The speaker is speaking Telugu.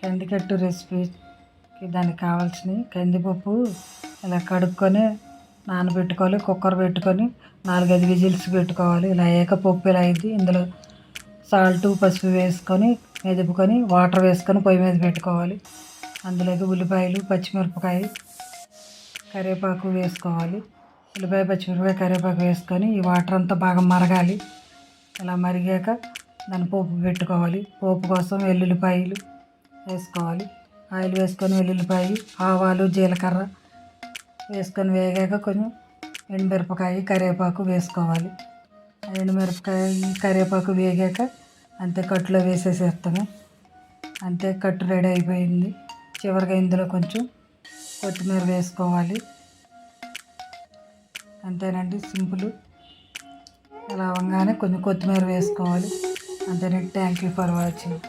కందికట్టు రెసిపీకి దానికి కావాల్సినవి కందిపప్పు ఇలా కడుక్కొని నానబెట్టుకోవాలి. కుక్కర్ పెట్టుకొని 4-5 విజిల్స్ పెట్టుకోవాలి. ఇలా అయ్యాక పప్పు ఇలా అయింది. ఇందులో సాల్టు పసుపు వేసుకొని మెదుపుకొని వాటర్ వేసుకొని పొయ్యి మీద పెట్టుకోవాలి. అందులోకి ఉల్లిపాయలు పచ్చిమిరపకాయ కరివేపాకు వేసుకోవాలి. ఉల్లిపాయ పచ్చిమిరపకాయ కరివేపాకు వేసుకొని ఈ వాటర్ అంతా బాగా మరగాలి. ఇలా మరిగాక దాన్ని పోపు పెట్టుకోవాలి. పోపు కోసం వెల్లుల్లిపాయలు వేసుకోవాలి. ఆయిల్ వేసుకొని వెల్లుల్లిపాయ ఆవాలు జీలకర్ర వేసుకొని వేగాక కొంచెం ఎండుమిరపకాయ కరివేపాకు వేసుకోవాలి. ఎండుమిరపకాయ కరివేపాకు వేగాక అంతే కట్టులో వేసేసేస్తాము. అంతే కట్టు రెడీ అయిపోయింది. చివరిగా ఇందులో కొంచెం కొత్తిమీర వేసుకోవాలి. అంతేనండి, సింపుల్. ఇలా అవ్వగానే కొంచెం కొత్తిమీర వేసుకోవాలి. అంతేనండి. Thank you for watching.